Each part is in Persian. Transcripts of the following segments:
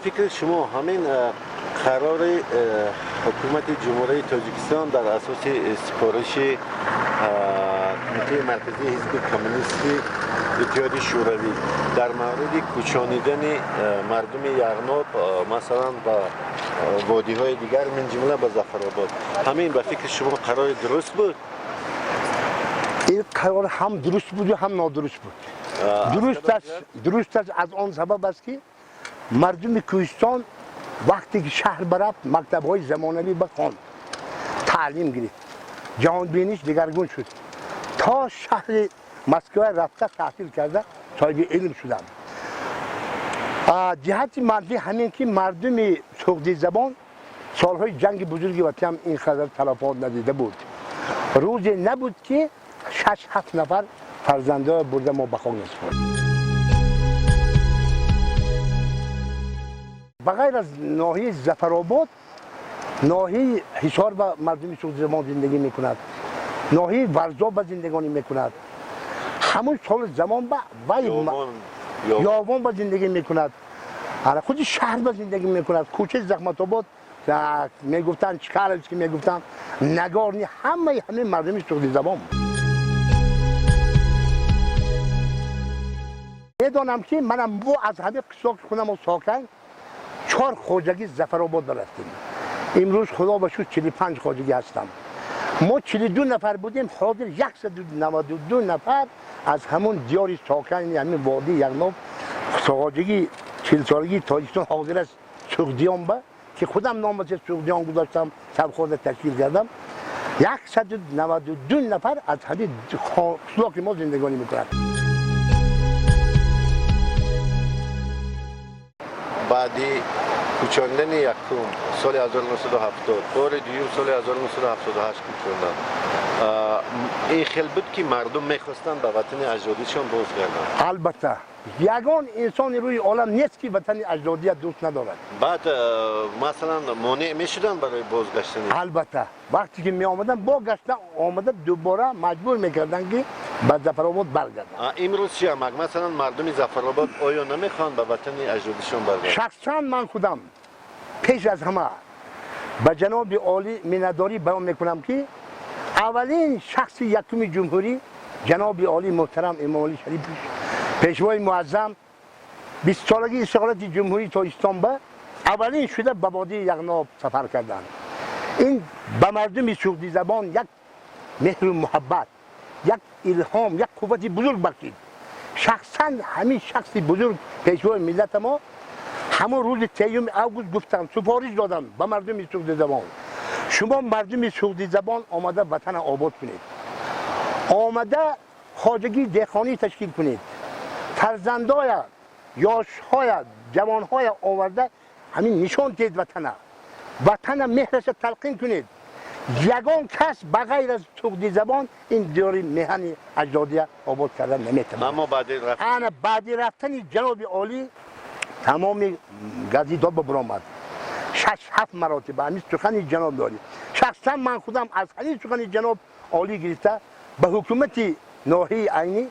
فکر شما همین قرار حکومت جمهوری تاجیکستان در اساس سفارش کمیته مرکزی حزب کمونیستی اتحاد شوروی در مورد کوچانیدن مردم یغناب مثلا با وادی های دیگر من جمله با ظفرآباد، همین به فکر شما قرار درست بود؟ این قرار هم درست بود و هم نادرست بود. درست است از آن سبب است که مردم کوهستان وقتی که شهر برفت مکتب‌های زمانوی بخواند، تعلیم گرفت، جهان بینیش دگرگون شد، تا شهر مسکو رفته تحصیل کرده صاحب علم شدند. جهت منفی همین که مردم سوختی زبان سالهای جنگ بزرگی وقتی این خطر تلفات ندیده بود. روزی نبود که 6-7 نفر فرزنده برده ما بخوان نسپرد. بغیر از ناحیه ظفرآباد، ناحیه حصار و مردم سوختی زبان زندگی میکند، ناحیه ورزا به زندگانی میکند، همون سال زمان با یاوان با زندگی میکند، خود شهر با زندگی میکند. کوچه زحمت آباد میگفتن چیکار است که میگفتن نگارنی، همه مردم سوختی زبان. میدانم که منم با از همه قصه کنم و ساکن 4 خواجگی ظفرآباد رفتیم. امروز خدا به شکر 45 خواجگی هستم. ما 42 نفر بودیم، حاضر 192 نفر از همون دیار ساکن همین وادی یغناب خواجگی 40 سالگی تاجیکستان حاضر است سوخدیان به که خودم نام از سوخدیان گذاشتم، سبخورده تشکیل کردم. 192 نفر از همین خلاق ما زندگانی میکنند. بعدی کوچاندن یکم سال 1970 بار دوم سال 1978 کوچاندن. این خیلی بود که مردم میخواستن به وطن اجدادیشان بازگردن. البته یگان انسان روی عالم نیست که وطن اجدادی دوست ندارد. بعد مثلا مانع میشدن برای بازگشتن؟ البته وقتی که می آمدن بازگشتن آمده دوباره مجبور میکردن که به ظفرآباد برگردن. امروز چی هم مثلا مردم ظفرآباد آیا نمیخوان به وطن اجدادیشان برگردن؟ شخصا من خودم پیش از همه به جناب عالی مینداری بیان میکنم که اولین شخص یکم جمهوری جناب عالی محترم امام علی شریف پیشوای معظم 20 سالگی استقلال جمهوری تاجیکستان به اولین شده به وادی یغناب سفر کردند. این به مردم سوختی زبان یک مهر و محبت، یک الهام، یک قوت بزرگ بخشید. شخصا همین شخص بزرگ پیشوای ملت ما همون روز 3 اوگوست گفتن، سفارش دادن به مردم سوختی زبان، شما مردم سوختی زبان آمده وطن آباد کنید، آمده خواجگی دهقانی تشکیل کنید، فرزندای یاشهای جوانهای آورده همین نشان دهید وطن مهرش تلقین کنید. یگان کس بغیر از سوختی زبان این دیاری مهن اجدادی آباد کردن نمیتونه. اما بعد رفتن جناب عالی تمام گزیدات به برآمد 6-7 مراتب همین سخن جناب عالی. شخصا من خودم از همین سخن جناب عالی گرفته به حکومت ناحیه عینی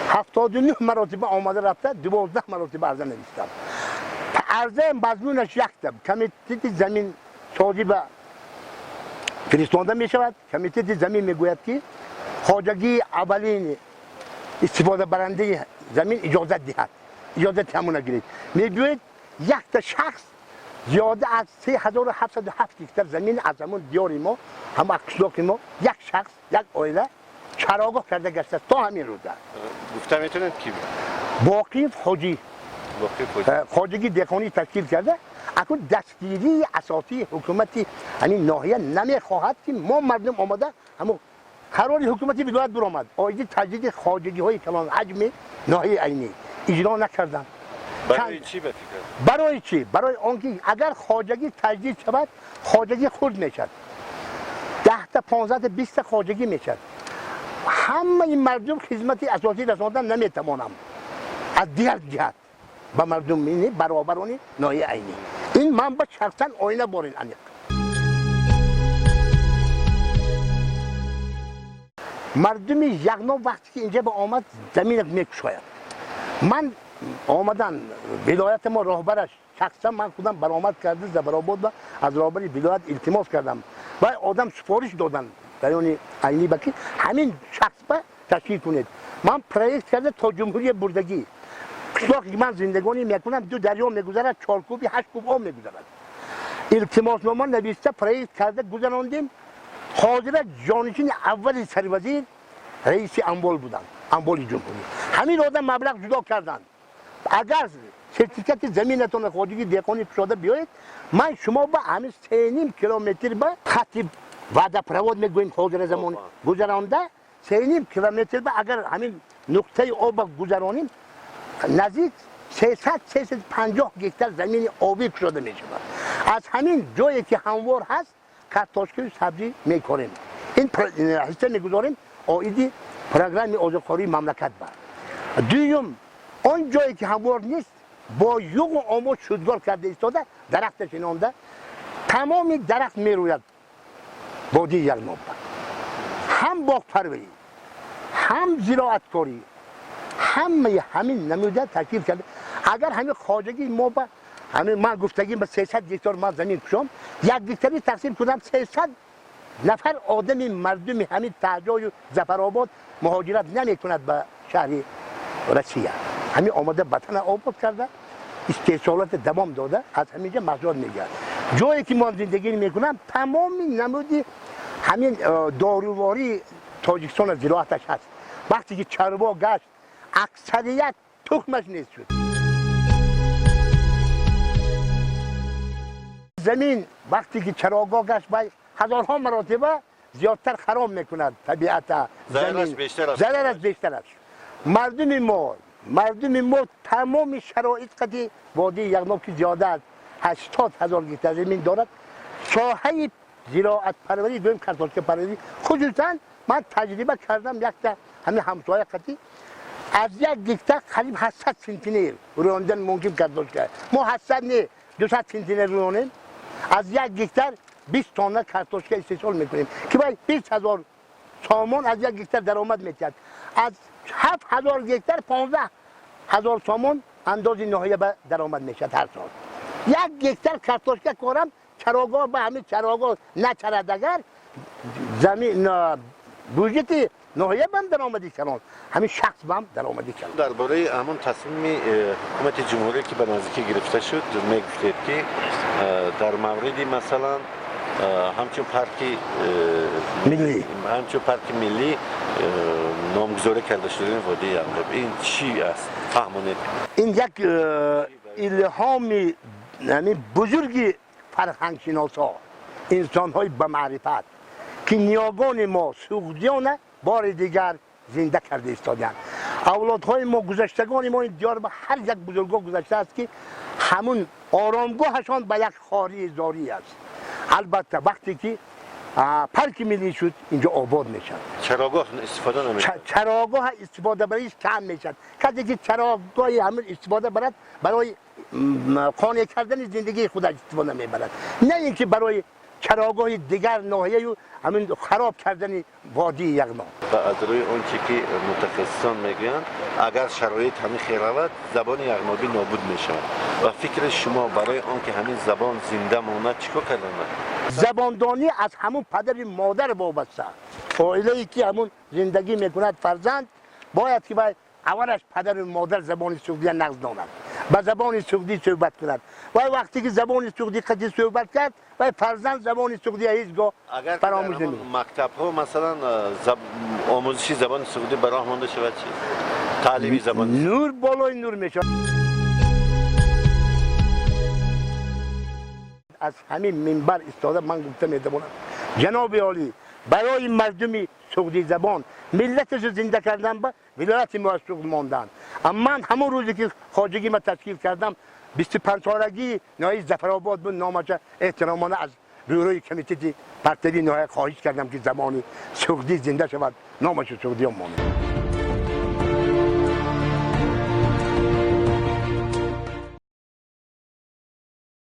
79 مراتب آمده رفته، 12 مراتب عرضه نوشتم. عرضه مضمونش یکتم، کمیته زمین سازی به فرستانده می شود. کمیته زمین میگوید که خواجگی اولین استفاده برنده زمین اجازه دهد، اجازه همون گیرید. میگوید یک تا شخص زیاده از 3707 هکتار زمین از همون دیار ما، هم اقصاق ما، یک شخص، یک عائله چراگاه کرده گشته تا همین روز. گفته میتونید کی بود؟ واقف حاجی. خواجگی دهقانی تشکیل کرده. اکنون دستگیری اساسی حکومت همین ناحیه نمیخواهد که ما مردم آمده همون قرار حکومتی ولایت برآمد آیدی تجدید خواجگی های کلان حجم ناحیه عینی اجرا نکردن. برای چی به فکر؟ برای چی؟ برای آنکه اگر خواجگی تجدید شود خواجگی خرد میشد، 10 تا 15 تا 20 تا خواجگی میشد. همه این مردم خدمت اساسی رساندن نمیتوانم از دیگر جهت با مردم مینی برابرانی ناحیه عینی. این من با شخصا آینه بارین انیق. مردم یغناب وقتی که اینجا به آمد زمین میکشاید. من آمدن ولایت ما راهبرش شخصا من خودم برآمد کرده زبرآباد و از راهبر ولایت التماس کردم و آدم سفارش دادن بیان عینی بکی همین شخص به تشکیل کنید. من پروژه کرده تا جمهوری بردگی قشلاقی من زندگانی میکنم 2 دریا میگذرد 4 کوبی 8 کوب آب میگذرد. التماس نامه نوشته پروژه کرده گذراندیم. حاضر جانشین اول سروزیر رئیس اموال بودن، اموال جمهوری. همین آدم مبلغ جدا کردن. اگر سرتیفیکت زمینتون خودگی دیقانی شده بیایید من شما با همین 3.5 کیلومتر به خط وعده پرواد میگوییم حاضر زمان گذرانده 3.5 کیلومتر به اگر همین نقطه آب گذرانیم نزدیک 350 هکتار زمین آبی شده میشه. از همین جایی که هموار هست کارتاشکی سبزی میکنیم. این حصه میگذاریم آیدی پروگرام آذوقه‌ای مملکت بر. دوم اون جایی که هموار نیست با یوغ و آمو شودگار کرده ایستاده درختش اینانده تمامی درخت میروید وادی یغناب هم باغ پروری هم زراعت کاری همین نموده تشکیل کرده. اگر همین خواجگی ما با همین من گفتگیم به 300 هکتار ما زمین کشم 1 هکتاری تقسیم کنم 300 نفر آدم مردم همین تهجای و زفرآباد مهاجرت نمی کند به شهر روسیه. همین آمده وطن آباد کرده استحصالات دوام داده از همینجا مقصود میگه. جایی که ما زندگی میکنم تمامی نمودی همین داروواری تاجیکستان زراعتش هست. وقتی که چروا گشت اکثریت تخمش نیست شد. زمین وقتی که چراگاه گشت باید هزارها مراتبه زیادتر خراب میکند طبیعت زمین ضررش بیشتر است. مردم ما تمام شرایط قدی وادی یغناب که زیاده است 80,000 هکتار زمین دارد. ساحه زراعت پروری دویم کارتاشکی پروری خصوصا من تجربه کردم یک تا همین همسایه قدی از 1 هکتار قریب 800 سنتینر راندن ممکن کارتاشکی. ما 800 نه 200 سنتینر رانیم از 1 هکتار 20 تن کارتاشکی استحصال میکنیم که باید 20,000 سامان از 1 هکتار درآمد میتید. از 7,000 هکتار 15,000 سامان اندازه نهایه به درآمد میشد هر سال. 1 هکتار کارتاشکی کارم چراگاه به همین چراگاه نچرد اگر زمین بودجه نهایه هم درآمدی کنن همین شخص هم درآمدی کنن. درباره همون تصمیم حکومت جمهوری که به نزدیکی گرفته شد میگفتید که در موردی مثلا همچون پارک ملی نامگذاری کرده شده وادی یغناب این چی است؟ فهمونید؟ این یک الهام یعنی بزرگی فرهنگ شناسا انسان های به معرفت که نیاگان ما سوگدیانه بار دیگر زنده کرده ایستادند. اولادهای ما گذشتگان ما این دیار به هر یک بزرگاه گذشته است که همون آرامگاهشان به یک خاری زاری است. البته وقتی که پارک ملی شد اینجا آباد میشد. چراگاه استفاده نمیشه. چراگاه استفاده برایش کم میشد. کسی که چراگاه همون استفاده برد برای قانع کردن زندگی خودش استفاده میبرد، نه اینکه برای چراگاه دیگر ناحیه و همین خراب کردن وادی یغناب. و از روی اون چی که متخصصان میگویند اگر شرایط همین خیر رود زبان یغنابی نابود میشه و فکر شما برای آن که همین زبان زنده ماند چیکار کردن؟ زباندانی از همون پدر مادر وابسته. عائله‌ای که همون زندگی میکند فرزند باید که باید اولش پدر و مادر زبان سعودی نقض داند با زبان سعودی صحبت کند و وقتی که زبان سعودی قدی صحبت کرد و فرزند زبان سعودی هیچگاه فراموش نمی‌کنه. مکتب ها مثلا آموزشی زبان سعودی برای مانده شود چی؟ تعلیمی زبان نور بالای نور میشه. از همین منبر استاده من گفته میتونم جناب عالی برای مردم سعودی زبان ملتش زنده کردن با ولایت موثق ماندن. اما من همون روزی که خواجگی ما تشکیل کردم 25 سالگی نهایی زفرآباد بود نامش احترامانه از روی کمیته پرتری نهایی خواهش کردم که زبان سعودی زنده شود نامش سعودی ماند.